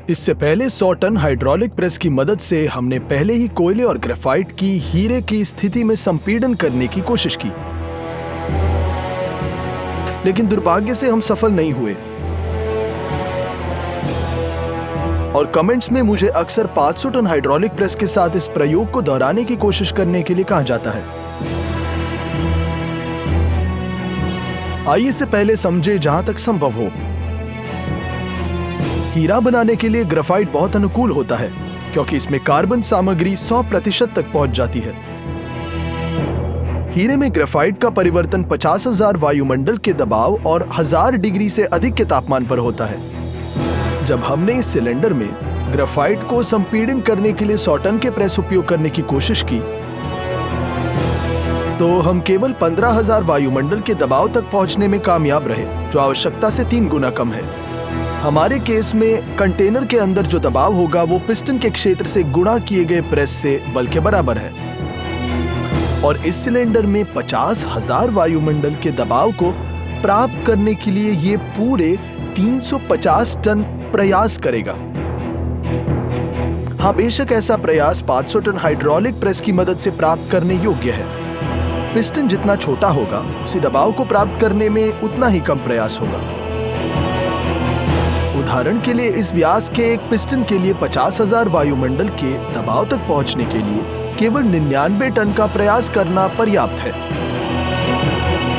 इससे पहले 100 ton hydraulic press की मदद से हमने पहले ही कोयले और ग्रेफाइट की हीरे की स्थिति में संपीड़न करने की कोशिश की, लेकिन दुर्भाग्य से हम सफल नहीं हुए। और कमेंट्स में मुझे अक्सर 500 टन हाइड्रोलिक प्रेस के साथ इस प्रयोग को दोहराने की कोशिश करने के लिए कहा जाता है। आइए इससे पहले समझे जहां तक संभव हो। हीरा बनाने के लिए ग्रेफाइट बहुत अनुकूल होता है क्योंकि इसमें कार्बन सामग्री 100% तक पहुंच जाती है। हीरे में ग्रेफाइट का परिवर्तन 50,000 वायुमंडल के दबाव और 1000 डिग्री से अधिक के तापमान पर होता है। जब हमने इस सिलेंडर में ग्रेफाइट को संपीड़न करने के लिए 100 टन के प्रेस उपयोग करने की कोशिश की, तो हम केवल 15,000 वायुमंडल के दबाव तक पहुंचने में कामयाब रहे, जो आवश्यकता से 3 गुना कम है। हमारे केस में कंटेनर के अंदर जो दबाव होगा वो पिस्टन के क्षेत्र से गुणा किए गए प्रेस से बल के बराबर है। और इस सिलेंडर में 50,000 वायुमंडल के दबाव को प्राप्त करने के लिए ये पूरे 350 टन प्रयास करेगा। हाँ, बेशक ऐसा प्रयास 500 टन हाइड्रोलिक प्रेस की मदद से प्राप्त करने योग्य है। पिस्टन जितना छोटा होगा, उसी दबाव को प्राप्त करने में उतना ही कम प्रयास होगा। उदाहरण के लिए इस व्यास के एक पिस्टन के लिए 50,000 वायुमंडल के दबाव तक पहुंचने के लिए केवल 99 टन का प्रयास करना पर्याप्त है,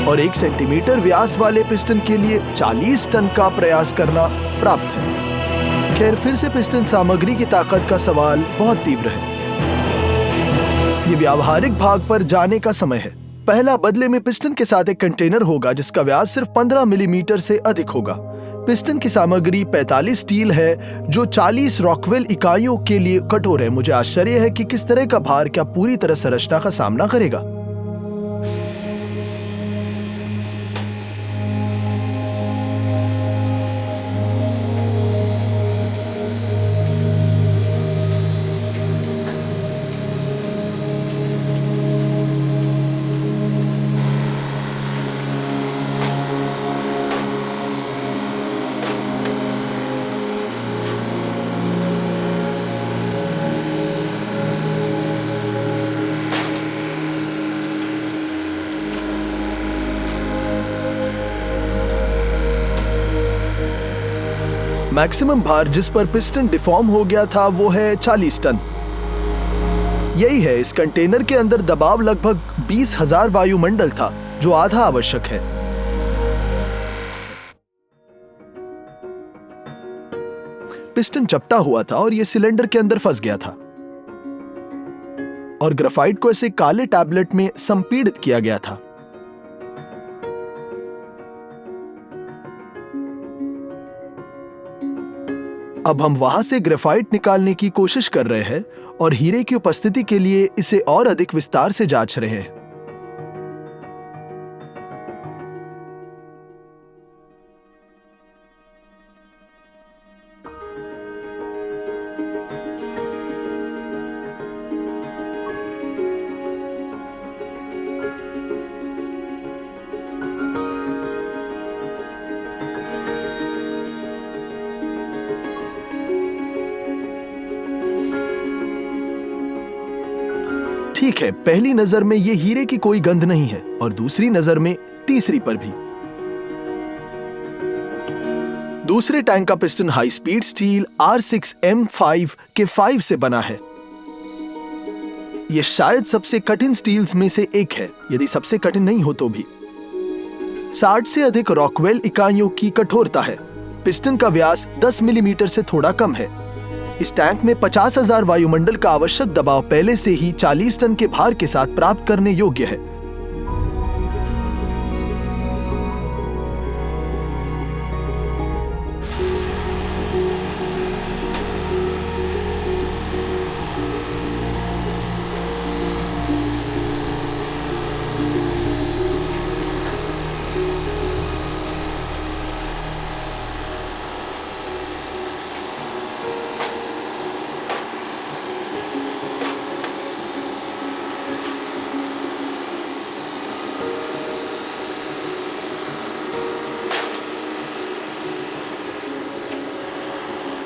और 1 सेंटीमीटर व्यास वाले पिस्टन के लिए 40 टन का प्रयास करना प्राप्त है। खैर, फिर से पिस्टन सामग्री की ताकत का सवाल बहुत तीव्र है। ये व्यावहारिक भाग पर जाने का समय है। पहला, बदले में पिस्टन के साथ एक कंटेनर होगा जिसका व्यास सिर्फ 15 मिलीमीटर से अधिक होगा। पिस्टन की सामग्री 45 स्टील है, जो 40 रॉकवेल इकाइयों के लिए कठोर है। मुझे आश्चर्य है कि किस तरह का भार क्या पूरी तरह संरचना का सामना करेगा। मैक्सिमम भार जिस पर पिस्टन डिफॉर्म हो गया था वो है 40 टन। यही है, इस कंटेनर के अंदर दबाव लगभग 20,000 वायुमंडल था, जो आधा आवश्यक है। पिस्टन चपटा हुआ था और यह सिलेंडर के अंदर फंस गया था, और ग्रेफाइट को ऐसे काले टैबलेट में संपीड़ित किया गया था। अब हम वहां से ग्रेफाइट निकालने की कोशिश कर रहे हैं और हीरे की उपस्थिति के लिए इसे और अधिक विस्तार से जांच रहे हैं। ठीक है, पहली नजर में ये हीरे की कोई गंध नहीं है, और दूसरी नजर में, तीसरी पर भी। दूसरे टैंक का piston high speed steel R6M5 के 5 से बना है। यह शायद सबसे कठिन स्टील्स में से एक है, यदि सबसे कठिन नहीं हो तो भी। 60 से अधिक रॉकवेल इकाइयों की कठोरता है। पिस्टन का व्यास 10 मिलीमीटर से थोड़ा कम है। इस टैंक में 50,000 वायुमंडल का आवश्यक दबाव पहले से ही 40 टन के भार के साथ प्राप्त करने योग्य है।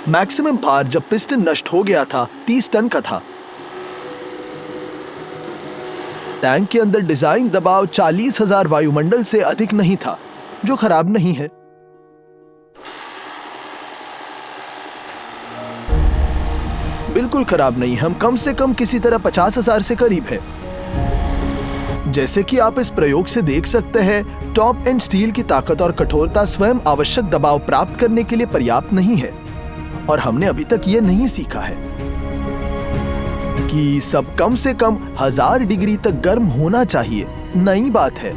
मैक्सिमम भार जब पिस्टन नष्ट हो गया था 30 टन का था। टैंक के अंदर डिजाइन दबाव 40,000 वायुमंडल से अधिक नहीं था, जो खराब नहीं है। बिल्कुल खराब नहीं, हम कम से कम किसी तरह 50,000 से करीब है। जैसे कि आप इस प्रयोग से देख सकते हैं, टॉप एंड स्टील की ताकत और कठोरता स्वयं आवश्यक दबाव प्राप्त करने के लिए पर्याप्त नहीं है, और हमने अभी तक यह नहीं सीखा है कि सब कम से कम 1000 डिग्री तक गर्म होना चाहिए। नई बात है,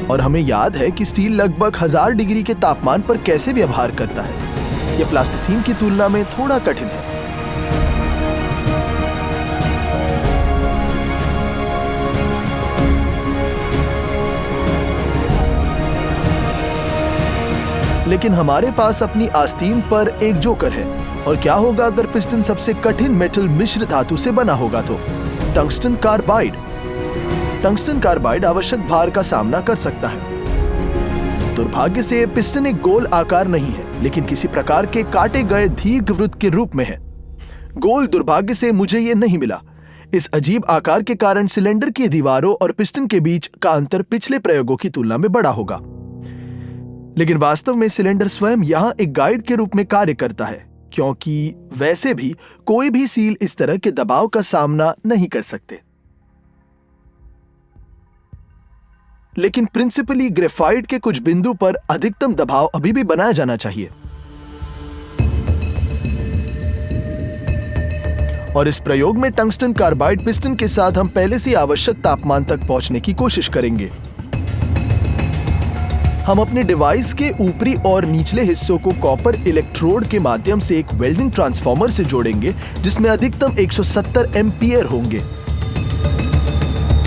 और हमें याद है कि स्टील लगभग 1000 डिग्री के तापमान पर कैसे व्यवहार करता है। यह प्लास्टिसीन की तुलना में थोड़ा कठिन है। लेकिन हमारे पास अपनी आस्तीन पर एक जोकर है। और क्या होगा अगर पिस्टन सबसे कठिन मेटल मिश्र धातु से बना होगा तो? Tungsten carbide. टंगस्टन कार्बाइड आवश्यक भार का सामना कर सकता है। दुर्भाग्य से पिस्टन एक गोल आकार नहीं है, लेकिन किसी प्रकार के काटे गए दीर्घवृत्त के रूप में है। गोल दुर्भाग्य से मुझे यह नहीं मिला। इस अजीब आकार के कारण सिलेंडर की दीवारों और पिस्टन के बीच का अंतर पिछले प्रयोगों की तुलना में बड़ा होगा। लेकिन वास्तव में सिलेंडर स्वयं यहां एक गाइड के रूप में कार्य करता है, क्योंकि वैसे भी कोई भी सील इस तरह के दबाव का सामना नहीं कर सकते। लेकिन प्रिंसिपली ग्रेफाइट के कुछ बिंदु पर अधिकतम दबाव अभी भी बनाया जाना चाहिए। और इस प्रयोग में टंगस्टन कार्बाइड पिस्टन के साथ हम पहले से आवश्यक तापमान तक पहुंचने की कोशिश करेंगे। हम अपने डिवाइस के ऊपरी और निचले हिस्सों को कॉपर इलेक्ट्रोड के माध्यम से एक वेल्डिंग ट्रांसफार्मर से जोड़ेंगे, जिसमें अधिकतम 170 एम्पीयर होंगे।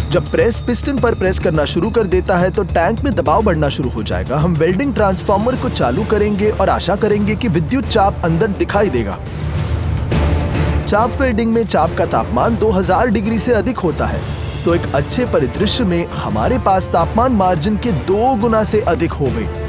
जब प्रेस पिस्टन पर प्रेस करना शुरू कर देता है तो टैंक में दबाव बढ़ना शुरू हो जाएगा। हम वेल्डिंग ट्रांसफार्मर को चालू करेंगे और आशा करेंगे कि विद्युत चाप अंदर दिखाई देगा। चाप वेल्डिंग में चाप का तापमान 2000 डिग्री से अधिक होता है, तो एक अच्छे परिदृश्य में हमारे पास तापमान मार्जिन के 2 गुना से अधिक हो गई।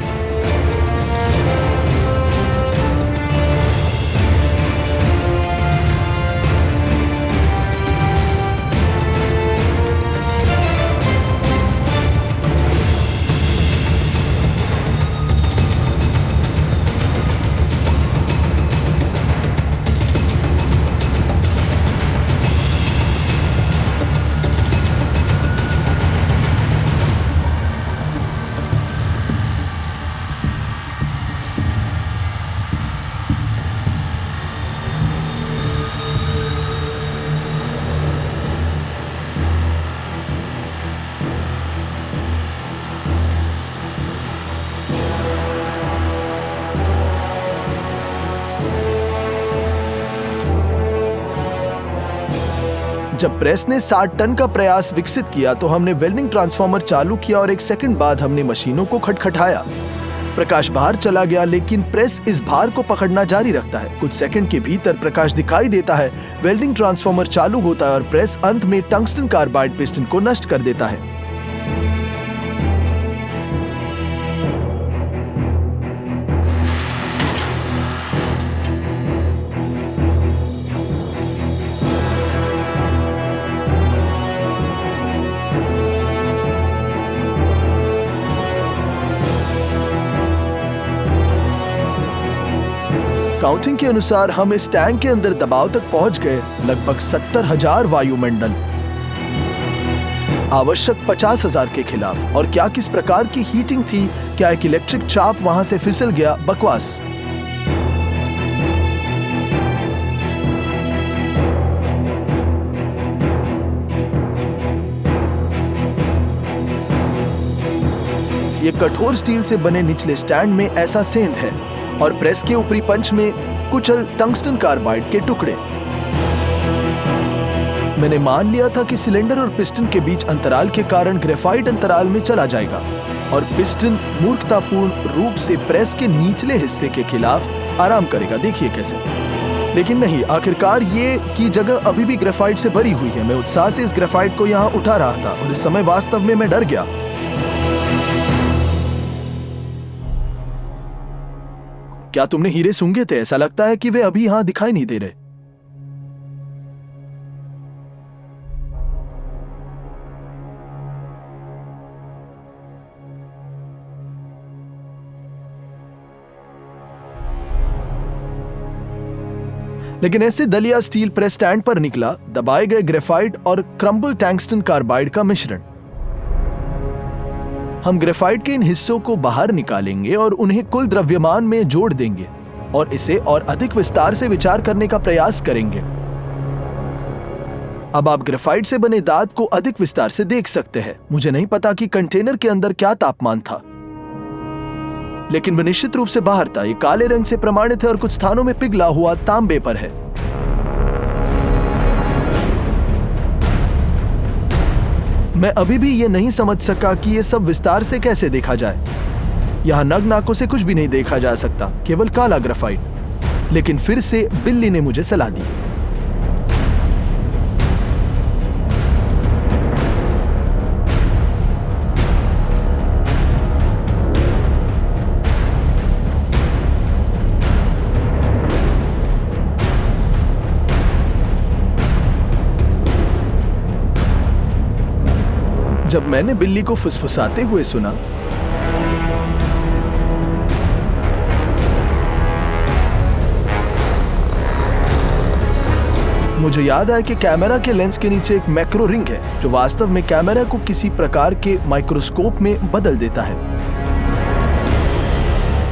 जब प्रेस ने 60 टन का प्रयास विकसित किया तो हमने वेल्डिंग ट्रांसफार्मर चालू किया और 1 सेकंड बाद हमने मशीनों को खटखटाया। प्रकाश बाहर चला गया, लेकिन प्रेस इस भार को पकड़ना जारी रखता है। कुछ सेकंड के भीतर प्रकाश दिखाई देता है, वेल्डिंग ट्रांसफार्मर चालू होता है और प्रेस अंत में टंगस्टन कार्बाइड पिस्टन को नष्ट कर देता है। काउंटिंग के अनुसार हम इस टैंक के अंदर दबाव तक पहुंच गए, लगभग 70,000 वायुमंडल, आवश्यक 50,000 के खिलाफ। और क्या किस प्रकार की हीटिंग थी? क्या एक इलेक्ट्रिक चाप वहां से फिसल गया? बकवास। ये कठोर स्टील से बने निचले स्टैंड में ऐसा सेंध है और प्रेस के ऊपरी पंच में कुचल टंगस्टन कार्बाइड के टुकड़े। मैंने मान लिया था कि सिलेंडर और पिस्टन के बीच अंतराल के कारण ग्रेफाइट अंतराल में चला जाएगा और पिस्टन मूर्खतापूर्ण रूप से प्रेस के निचले हिस्से के खिलाफ आराम करेगा। देखिए कैसे। लेकिन नहीं, आखिरकार ये की जगह अभी भी ग्रेफाइट से भरी हुई है। मैं उत्साह से इस ग्रेफाइट को यहाँ उठा रहा था और इस समय वास्तव में मैं डर गया। क्या तुमने हीरे सूंघे थे? ऐसा लगता है कि वे अभी यहां दिखाई नहीं दे रहे। लेकिन ऐसे दलिया स्टील प्रेस स्टैंड पर निकला दबाए गए ग्रेफाइट और क्रम्बल टंगस्टन कार्बाइड का मिश्रण। हम ग्रेफाइट के इन हिस्सों को बाहर निकालेंगे और उन्हें कुल द्रव्यमान में जोड़ देंगे और इसे और अधिक विस्तार से विचार करने का प्रयास करेंगे। अब आप ग्रेफाइट से बने दांत को अधिक विस्तार से देख सकते हैं। मुझे नहीं पता कि कंटेनर के अंदर क्या तापमान था, लेकिन वह निश्चित रूप से बाहर था। ये काले रंग से प्रमाणित है और कुछ स्थानों में पिघला हुआ तांबे पर है। मैं अभी भी ये नहीं समझ सका कि ये सब विस्तार से कैसे देखा जाए। यहां नग्न आंखों से कुछ भी नहीं देखा जा सकता, केवल काला ग्रेफाइट। लेकिन फिर से बिल्ली ने मुझे सलाह दी। जब मैंने बिल्ली को फुसफुसाते हुए सुना, मुझे याद आया कि कैमरा के लेंस के नीचे एक मैक्रो रिंग है जो वास्तव में कैमरा को किसी प्रकार के माइक्रोस्कोप में बदल देता है।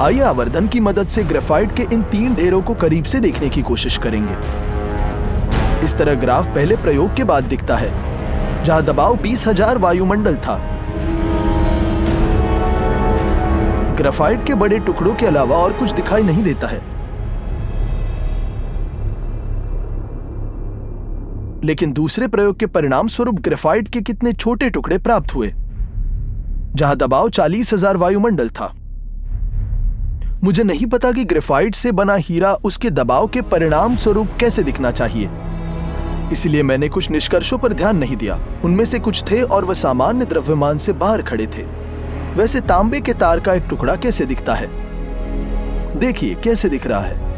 आइए आवर्धन की मदद से ग्रेफाइट के इन 3 ढेरों को करीब से देखने की कोशिश करेंगे। इस तरह ग्राफ पहले प्रयोग के बाद दिखता है, जहां दबाव 20,000 वायुमंडल था। ग्रेफाइट के बड़े टुकड़ों के अलावा और कुछ दिखाई नहीं देता है। लेकिन दूसरे प्रयोग के परिणाम स्वरूप ग्रेफाइट के कितने छोटे टुकड़े प्राप्त हुए, जहां दबाव 40,000 वायुमंडल था। मुझे नहीं पता कि ग्रेफाइट से बना हीरा उसके दबाव के परिणाम स्वरूप कैसे दिखना चाहिए, इसलिए मैंने कुछ निष्कर्षों पर ध्यान नहीं दिया। उनमें से कुछ थे और वह सामान्य द्रव्यमान से बाहर खड़े थे। वैसे तांबे के तार का एक टुकड़ा कैसे दिखता है? देखिए कैसे दिख रहा है।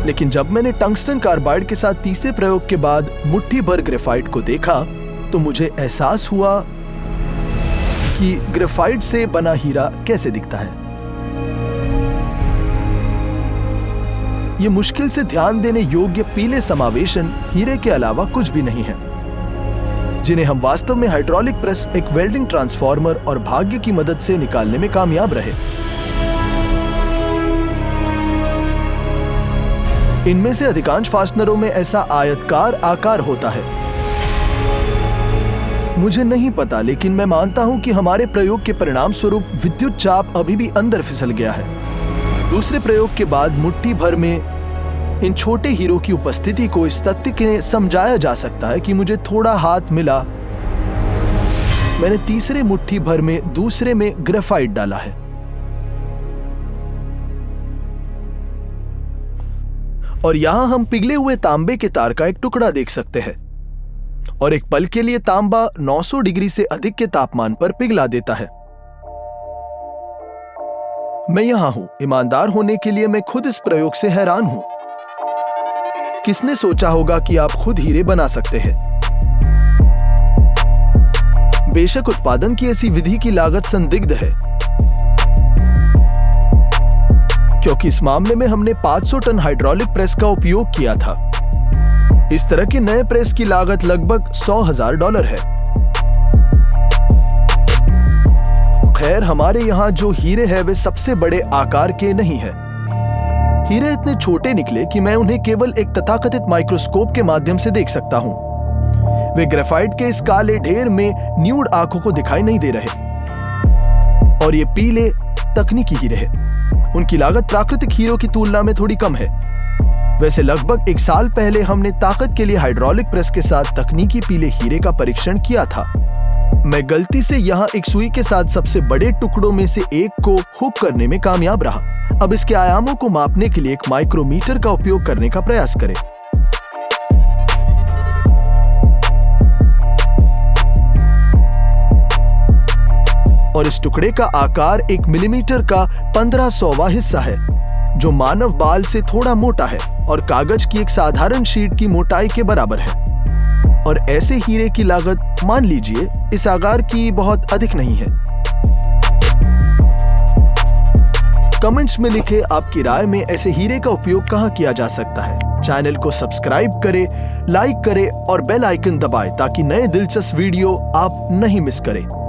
लेकिन जब मैंने टंगस्टन कार्बाइड के साथ तीसरे प्रयोग के बाद मुट्ठी भर ग्रेफाइट को देखा, तो मुझे एहसास हुआ कि ग्रेफाइट से बना हीरा कैसे दिखता है। ये मुश्किल से ध्यान देने योग्य पीले समावेशन हीरे के अलावा कुछ भी नहीं है, जिन्हें हम वास्तव में हाइड्रोलिक प्रेस, एक वेल्डिंग ट्रांसफार्मर और भाग्य की मदद से निकालने में कामयाब रहे। इनमें से अधिकांश फास्टनरों में ऐसा आयताकार आकार होता है। मुझे नहीं पता, लेकिन मैं मानता हूं कि हमारे प्रयोग के परिणाम स्वरूप विद्युत चाप अभी भी अंदर फिसल गया है। दूसरे प्रयोग के बाद मुट्ठी भर में इन छोटे हीरों की उपस्थिति को इस तथ्य के समझाया जा सकता है कि मुझे थोड़ा हाथ मिला। मैंने तीसरे मुट्ठी भर में दूसरे में ग्रेफाइट डाला है। और यहां हम पिघले हुए तांबे के तार का एक टुकड़ा देख सकते हैं, और एक पल के लिए तांबा 900 डिग्री से अधिक के तापमान पर पिघला देता है। मैं यहां हूं। ईमानदार होने के लिए मैं खुद इस प्रयोग से हैरान हूं। किसने सोचा होगा कि आप खुद हीरे बना सकते हैं? बेशक उत्पादन की ऐसी विधि की लागत संदिग्ध है, क्योंकि इस मामले में हमने 500 टन हाइड्रोलिक प्रेस का उपयोग किया था। इस तरह के नए प्रेस की लागत लगभग $100,000 है। खैर, हमारे यहाँ जो हीरे हैं वे सबसे बड़े आकार के नहीं है। हीरे इतने छोटे निकले कि मैं उन्हें केवल एक तथाकथित माइक्रोस्कोप के माध्यम से देख सकता हूं। वे ग्रेफाइट के इस काले ढेर में न्यूड आंखों को दिखाई नहीं दे रहे, और ये पीले तकनीकी हीरे हैं। उनकी लागत प्राकृतिक हीरों की तुलना में थोड़ी कम है। वैसे लगभग 1 साल पहले हमने ताकत के लिए हाइड्रोलिक प्रेस के साथ तकनीकी पीले हीरे का परीक्षण किया था। मैं गलती से यहाँ एक सुई के साथ सबसे बड़े टुकड़ों में से एक को हुक करने में कामयाब रहा। अब इसके आयामों को मापने के लिए एक माइक्रोमीटर का उपयोग करने का प्रयास करें। और इस टुकड़े का आकार 1 मिलीमीटर का 1500वां हिस्सा है, जो मानव बाल से थोड़ा मोटा है और कागज की एक साधारण शीट की मोटाई के बराबर है। और ऐसे हीरे की लागत मान लीजिए इस आकार की बहुत अधिक नहीं है। कमेंट्स में लिखे आपकी राय में ऐसे हीरे का उपयोग कहां किया जा सकता है। चैनल को सब्सक्राइब करें, लाइक करें और बेल आइकन दबाएं ताकि नए दिलचस्प वीडियो आप नहीं मिस करें।